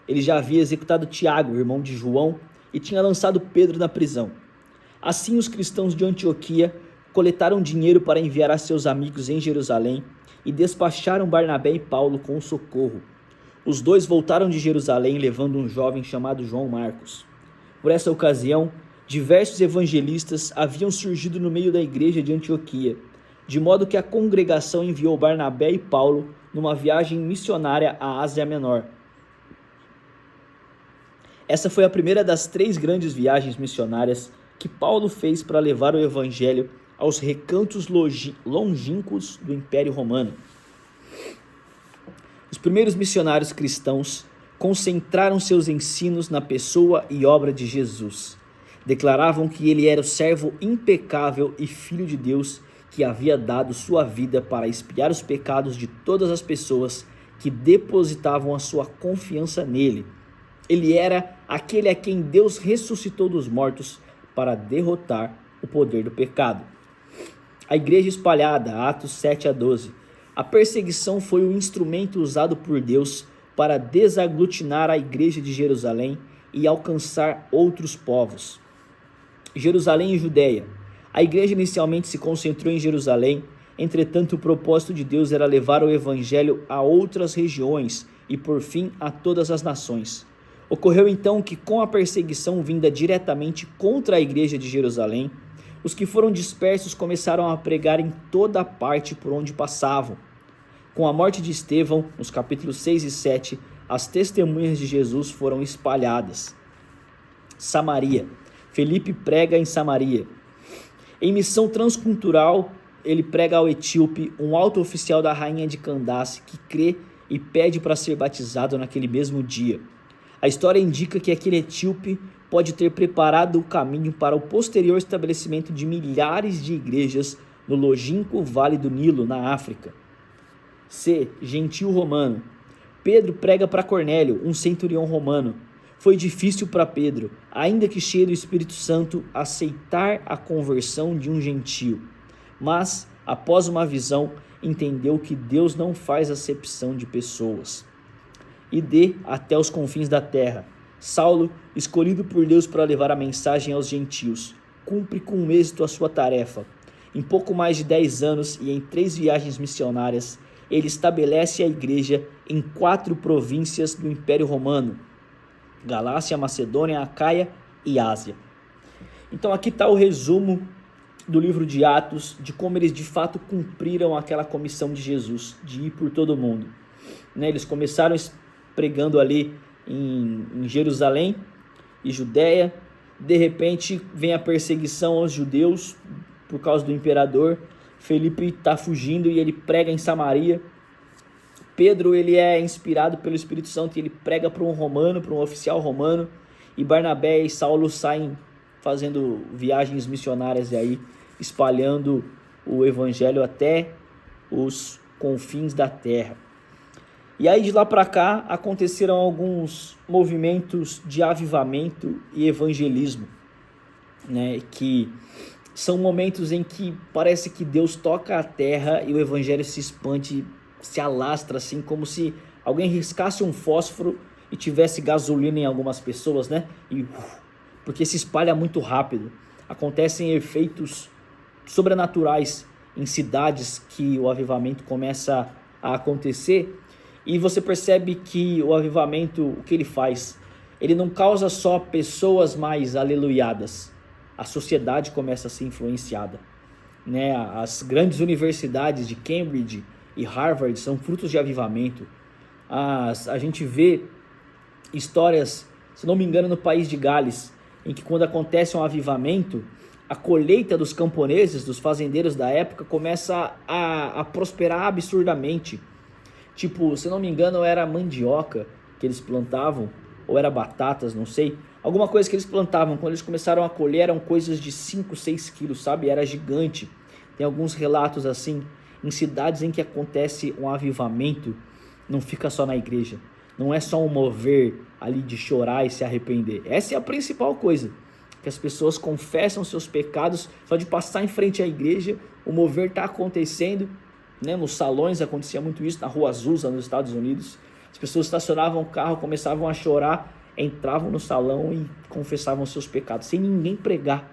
Speaker 1: Ele já havia executado Tiago, irmão de João, e tinha lançado Pedro na prisão. Assim, os cristãos de Antioquia coletaram dinheiro para enviar a seus amigos em Jerusalém e despacharam Barnabé e Paulo com socorro. Os dois voltaram de Jerusalém levando um jovem chamado João Marcos. Por essa ocasião, diversos evangelistas haviam surgido no meio da igreja de Antioquia, de modo que a congregação enviou Barnabé e Paulo numa viagem missionária à Ásia Menor. Essa foi a primeira das 3 grandes viagens missionárias que Paulo fez para levar o evangelho aos recantos longínquos do Império Romano. Os primeiros missionários cristãos concentraram seus ensinos na pessoa e obra de Jesus. Declaravam que ele era o servo impecável e filho de Deus que havia dado sua vida para expiar os pecados de todas as pessoas que depositavam a sua confiança nele. Ele era aquele a quem Deus ressuscitou dos mortos para derrotar o poder do pecado. A igreja espalhada, Atos 7-12. A perseguição foi o instrumento usado por Deus para desaglutinar a igreja de Jerusalém e alcançar outros povos. Jerusalém e Judeia. A igreja inicialmente se concentrou em Jerusalém, entretanto o propósito de Deus era levar o evangelho a outras regiões e por fim a todas as nações. Ocorreu então que com a perseguição vinda diretamente contra a igreja de Jerusalém, os que foram dispersos começaram a pregar em toda a parte por onde passavam. Com a morte de Estevão, nos capítulos 6 e 7, as testemunhas de Jesus foram espalhadas. Samaria. Felipe prega em Samaria. Em missão transcultural, ele prega ao etíope, um alto oficial da rainha de Candace, que crê e pede para ser batizado naquele mesmo dia. A história indica que aquele etíope pode ter preparado o caminho para o posterior estabelecimento de milhares de igrejas no longínquo Vale do Nilo, na África. C. Gentil romano. Pedro prega para Cornélio, um centurião romano. Foi difícil para Pedro, ainda que cheio do Espírito Santo, aceitar a conversão de um gentio. Mas, após uma visão, entendeu que Deus não faz acepção de pessoas. E D. Até os confins da terra. Saulo, escolhido por Deus para levar a mensagem aos gentios, cumpre com êxito a sua tarefa. Em pouco mais de 10 anos e em 3 viagens missionárias, ele estabelece a igreja em 4 províncias do Império Romano: Galácia, Macedônia, Acaia e Ásia. Então aqui está o resumo do livro de Atos, de como eles de fato cumpriram aquela comissão de Jesus, de ir por todo mundo. Eles começaram pregando ali em Jerusalém e Judéia. De repente vem a perseguição aos judeus por causa do imperador. Felipe está fugindo e ele prega em Samaria. Pedro, ele é inspirado pelo Espírito Santo e ele prega para um romano, para um oficial romano. E Barnabé e Saulo saem fazendo viagens missionárias e aí espalhando o evangelho até os confins da terra. E aí de lá para cá aconteceram alguns movimentos de avivamento e evangelismo, né, que são momentos em que parece que Deus toca a terra e o evangelho se expande, se alastra assim, como se alguém riscasse um fósforo e tivesse gasolina em algumas pessoas, né? Porque se espalha muito rápido. Acontecem efeitos sobrenaturais em cidades que o avivamento começa a acontecer, e você percebe que o avivamento, o que ele faz? Ele não causa só pessoas mais aleluiadas, a sociedade começa a ser influenciada, né? As grandes universidades de Cambridge e Harvard são frutos de avivamento. A gente vê histórias, se não me engano, no país de Gales, em que quando acontece um avivamento, a colheita dos camponeses, dos fazendeiros da época, começa a prosperar absurdamente. Tipo, se não me engano, era mandioca que eles plantavam, ou era batatas, não sei. Alguma coisa que eles plantavam, quando eles começaram a colher, eram coisas de 5, 6 quilos, sabe? Era gigante. Tem alguns relatos assim, em cidades em que acontece um avivamento, não fica só na igreja. Não é só um mover ali de chorar e se arrepender. Essa é a principal coisa. Que as pessoas confessam seus pecados, só de passar em frente à igreja, o mover está acontecendo, né? Nos salões acontecia muito isso, na Rua Azusa, nos Estados Unidos. As pessoas estacionavam o carro, começavam a chorar, entravam no salão e confessavam seus pecados, sem ninguém pregar.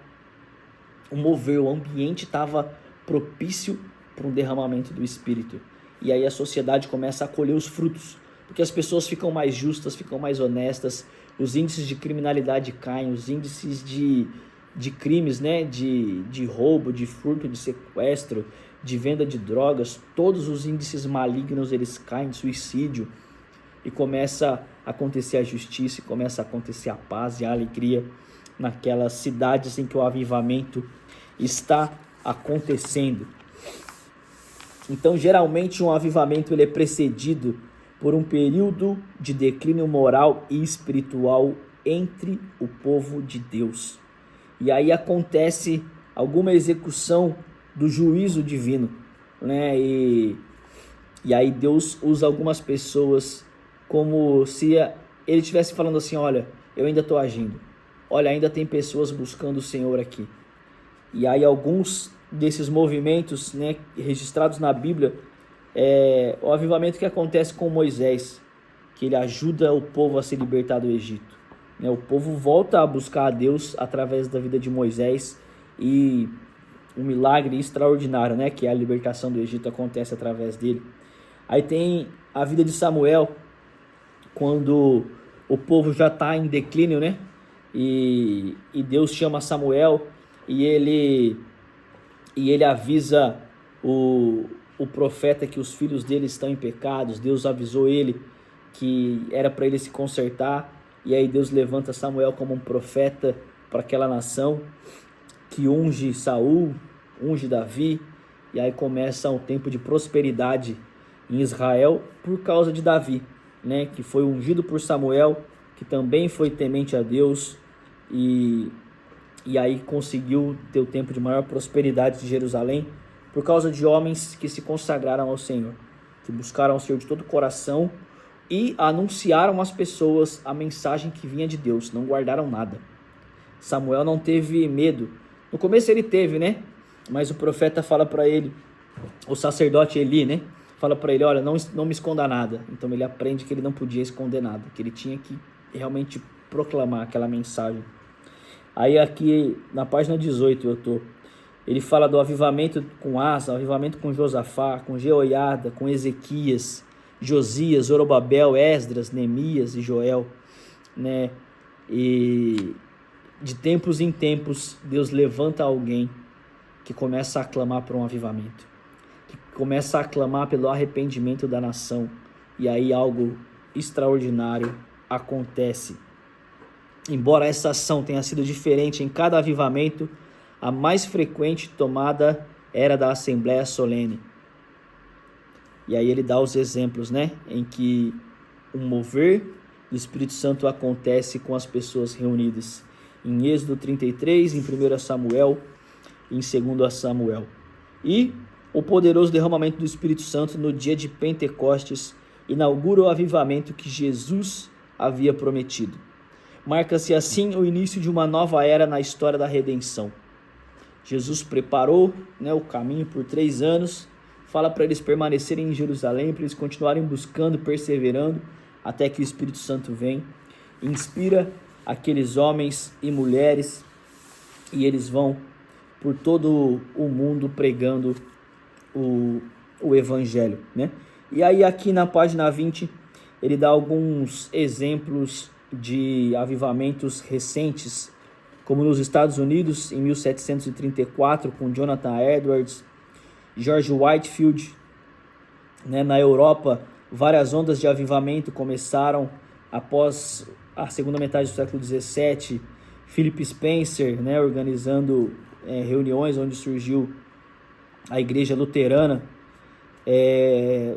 Speaker 1: O mover, o ambiente estava propício para um derramamento do Espírito. E aí a sociedade começa a colher os frutos, porque as pessoas ficam mais justas, ficam mais honestas, os índices de criminalidade caem, os índices de crimes, né, de roubo, de furto, de sequestro, de venda de drogas, todos os índices malignos eles caem, suicídio, e começa a acontecer a justiça, e começa a acontecer a paz e a alegria naquelas cidades em que o avivamento está acontecendo. Então, geralmente um avivamento ele é precedido por um período de declínio moral e espiritual entre o povo de Deus. E aí acontece alguma execução do juízo divino, né? E aí Deus usa algumas pessoas como se ele estivesse falando assim, olha, eu ainda estou agindo. Olha, ainda tem pessoas buscando o Senhor aqui. E aí alguns desses movimentos, né, registrados na Bíblia, o avivamento que acontece com Moisés, que ele ajuda o povo a se libertar do Egito, né? O povo volta a buscar a Deus através da vida de Moisés, e um milagre extraordinário, né, que é a libertação do Egito, acontece através dele. Aí tem a vida de Samuel, quando o povo já está em declínio, né, e Deus chama Samuel e ele avisa o profeta que os filhos dele estão em pecados. Deus avisou ele que era para ele se consertar, e aí Deus levanta Samuel como um profeta para aquela nação, que unge Saul, unge Davi, e aí começa um tempo de prosperidade em Israel por causa de Davi, né, que foi ungido por Samuel, que também foi temente a Deus, e aí conseguiu ter o tempo de maior prosperidade de Jerusalém, por causa de homens que se consagraram ao Senhor, que buscaram o Senhor de todo o coração e anunciaram às pessoas a mensagem que vinha de Deus, não guardaram nada. Samuel não teve medo. No começo ele teve, né? Mas o profeta fala para ele, o sacerdote Eli, né? Fala para ele, olha, não me esconda nada. Então ele aprende que ele não podia esconder nada, que ele tinha que realmente proclamar aquela mensagem. Aí aqui na página 18 ele fala do avivamento com Asa, avivamento com Josafá, com Jeoiada, com Ezequias, Josias, Zorobabel, Esdras, Neemias e Joel, né? E de tempos em tempos Deus levanta alguém que começa a clamar por um avivamento, que começa a clamar pelo arrependimento da nação, e aí algo extraordinário acontece. Embora essa ação tenha sido diferente em cada avivamento, a mais frequente tomada era da Assembleia Solene. E aí ele dá os exemplos, né, em que um mover do Espírito Santo acontece com as pessoas reunidas. Em Êxodo 33, em 1 Samuel, em 2 Samuel. E o poderoso derramamento do Espírito Santo no dia de Pentecostes, inaugura o avivamento que Jesus havia prometido. Marca-se assim o início de uma nova era na história da redenção. Jesus preparou, o caminho por 3 anos, fala para eles permanecerem em Jerusalém, para eles continuarem buscando, perseverando, até que o Espírito Santo vem, inspira aqueles homens e mulheres, e eles vão por todo o mundo pregando o Evangelho, E aí aqui na página 20, ele dá alguns exemplos de avivamentos recentes, como nos Estados Unidos, em 1734, com Jonathan Edwards, George Whitefield. Na Europa, várias ondas de avivamento começaram após a segunda metade do século XVII. Philip Spencer, organizando reuniões onde surgiu a igreja luterana.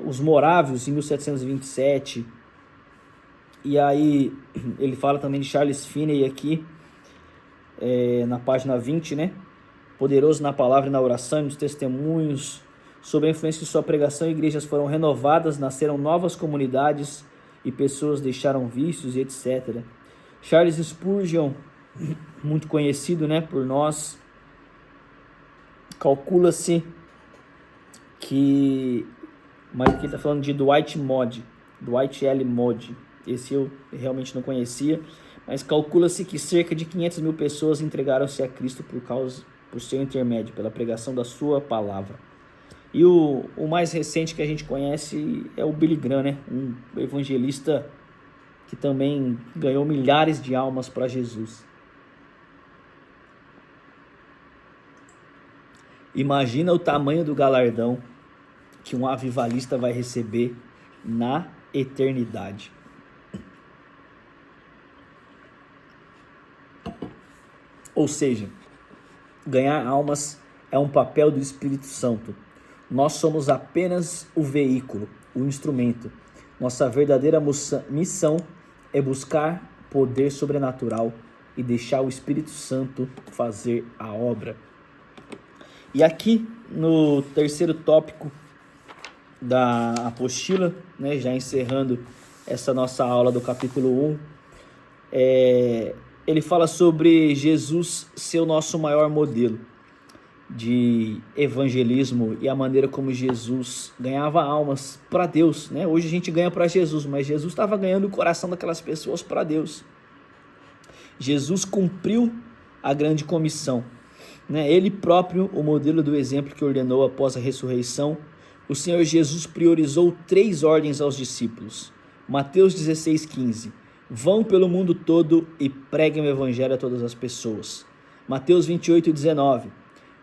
Speaker 1: Os morávios, em 1727. E aí ele fala também de Charles Finney aqui, na página 20, Poderoso na palavra e na oração, nos testemunhos, sob a influência de sua pregação, igrejas foram renovadas, nasceram novas comunidades e pessoas deixaram vícios e etc. Charles Spurgeon, muito conhecido, por nós, calcula-se que, mas aqui ele está falando de Dwight L. Moody, esse eu realmente não conhecia, mas calcula-se que cerca de 500 mil pessoas entregaram-se a Cristo por seu intermédio, pela pregação da sua palavra. E o mais recente que a gente conhece é o Billy Graham, um evangelista que também ganhou milhares de almas para Jesus. Imagina o tamanho do galardão que um avivalista vai receber na eternidade. Ou seja, ganhar almas é um papel do Espírito Santo. Nós somos apenas o veículo, o instrumento. Nossa verdadeira missão é buscar poder sobrenatural e deixar o Espírito Santo fazer a obra. E aqui no terceiro tópico da apostila, já encerrando essa nossa aula do capítulo 1, ele fala sobre Jesus ser o nosso maior modelo de evangelismo e a maneira como Jesus ganhava almas para Deus. Hoje a gente ganha para Jesus, mas Jesus estava ganhando o coração daquelas pessoas para Deus. Jesus cumpriu a grande comissão. Ele próprio, o modelo do exemplo que ordenou após a ressurreição, o Senhor Jesus priorizou 3 ordens aos discípulos. Mateus 16,15. Vão pelo mundo todo e preguem o evangelho a todas as pessoas. Mateus 28,19.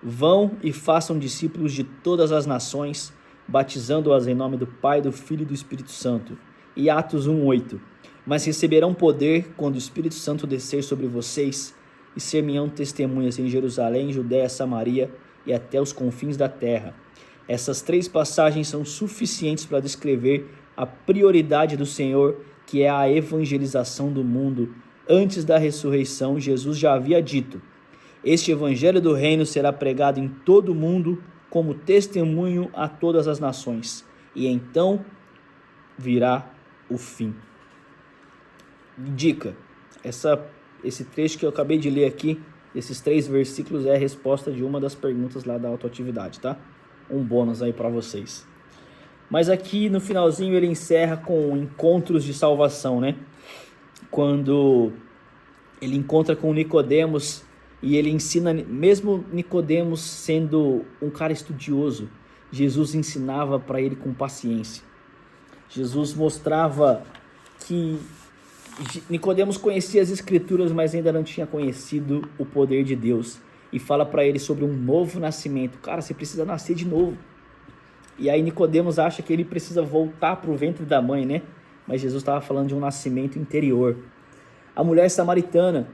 Speaker 1: Vão e façam discípulos de todas as nações, batizando-as em nome do Pai, do Filho e do Espírito Santo. E Atos 1,8. Mas receberão poder quando o Espírito Santo descer sobre vocês, e ser-me-ão testemunhas em Jerusalém, Judéia, Samaria e até os confins da terra. Essas 3 passagens são suficientes para descrever a prioridade do Senhor, que é a evangelização do mundo. Antes da ressurreição, Jesus já havia dito: este evangelho do reino será pregado em todo o mundo como testemunho a todas as nações, e então virá o fim. Dica: esse trecho que eu acabei de ler aqui, esses 3 versículos, é a resposta de uma das perguntas lá da autoatividade, tá? Um bônus aí para vocês. Mas aqui no finalzinho ele encerra com encontros de salvação, Quando ele encontra com Nicodemos e ele ensina, mesmo Nicodemos sendo um cara estudioso, Jesus ensinava para ele com paciência. Jesus mostrava que Nicodemos conhecia as Escrituras, mas ainda não tinha conhecido o poder de Deus. E fala para ele sobre um novo nascimento. Cara, você precisa nascer de novo. E aí Nicodemos acha que ele precisa voltar para o ventre da mãe, Mas Jesus estava falando de um nascimento interior. A mulher samaritana,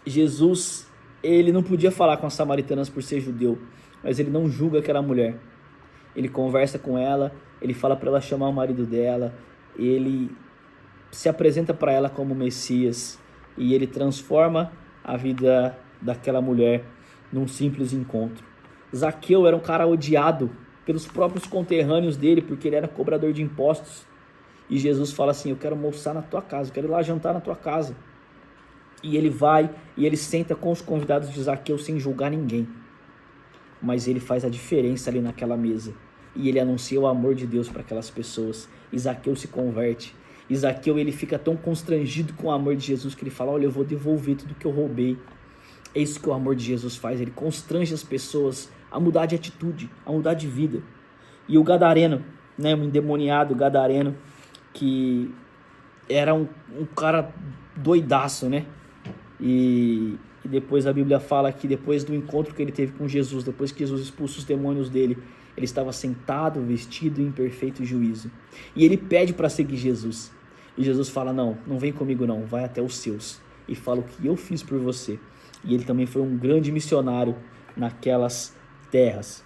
Speaker 1: Jesus, ele não podia falar com as samaritanas por ser judeu, mas ele não julga aquela mulher. Ele conversa com ela, ele fala para ela chamar o marido dela, ele se apresenta para ela como Messias e ele transforma a vida daquela mulher num simples encontro. Zaqueu era um cara odiado pelos próprios conterrâneos dele, porque ele era cobrador de impostos. E Jesus fala assim, eu quero almoçar na tua casa, eu quero ir lá jantar na tua casa. E ele vai e ele senta com os convidados de Zaqueu sem julgar ninguém. Mas ele faz a diferença ali naquela mesa. E ele anuncia o amor de Deus para aquelas pessoas. E Zaqueu se converte. E Zaqueu, ele fica tão constrangido com o amor de Jesus que ele fala, olha, eu vou devolver tudo que eu roubei. É isso que o amor de Jesus faz. Ele constrange as pessoas a mudar de atitude, a mudar de vida. E o gadareno, né, um endemoniado gadareno, que era um cara doidaço, né? E depois a Bíblia fala que depois do encontro que ele teve com Jesus, depois que Jesus expulsa os demônios dele, ele estava sentado, vestido em perfeito juízo. E ele pede para seguir Jesus. E Jesus fala, não vem comigo não, vai até os seus. E fala o que eu fiz por você. E ele também foi um grande missionário naquelas terras.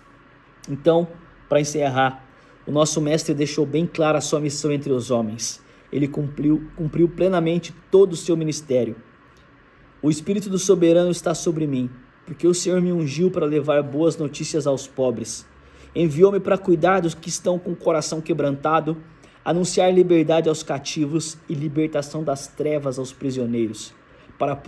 Speaker 1: Então, para encerrar, o nosso mestre deixou bem clara a sua missão entre os homens. Ele cumpriu plenamente todo o seu ministério. O Espírito do Soberano está sobre mim, porque o Senhor me ungiu para levar boas notícias aos pobres. Enviou-me para cuidar dos que estão com o coração quebrantado, anunciar liberdade aos cativos e libertação das trevas aos prisioneiros, para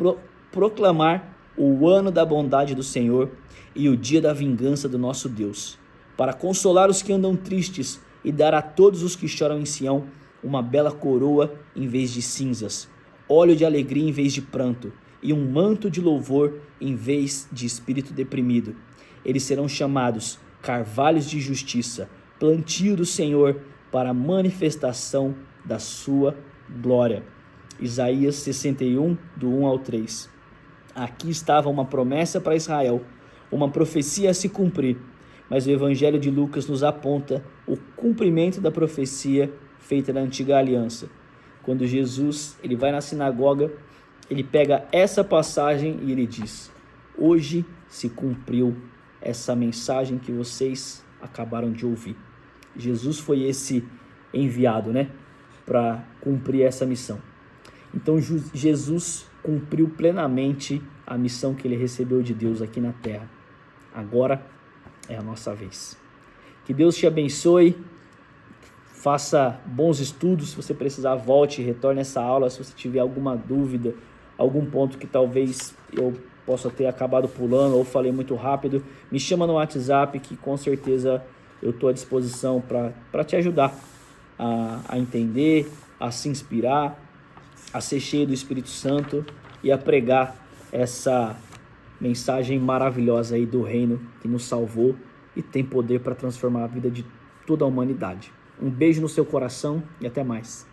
Speaker 1: proclamar o ano da bondade do Senhor e o dia da vingança do nosso Deus, para consolar os que andam tristes e dar a todos os que choram em Sião uma bela coroa em vez de cinzas, óleo de alegria em vez de pranto, e um manto de louvor em vez de espírito deprimido. Eles serão chamados carvalhos de justiça, plantio do Senhor para a manifestação da sua glória. Isaías 61, do 1 ao 3. Aqui estava uma promessa para Israel, uma profecia a se cumprir, mas o Evangelho de Lucas nos aponta o cumprimento da profecia feita na antiga aliança. Quando Jesus ele vai na sinagoga, ele pega essa passagem e ele diz, hoje se cumpriu essa mensagem que vocês acabaram de ouvir. Jesus foi esse enviado, né, para cumprir essa missão. Então Jesus cumpriu plenamente a missão que ele recebeu de Deus aqui na terra. Agora é a nossa vez. Que Deus te abençoe, faça bons estudos, se você precisar volte e retorne essa aula, se você tiver alguma dúvida, algum ponto que talvez eu possa ter acabado pulando ou falei muito rápido, me chama no WhatsApp que com certeza eu estou à disposição para te ajudar a entender, a se inspirar, a ser cheio do Espírito Santo e a pregar essa mensagem maravilhosa aí do reino que nos salvou e tem poder para transformar a vida de toda a humanidade. Um beijo no seu coração e até mais.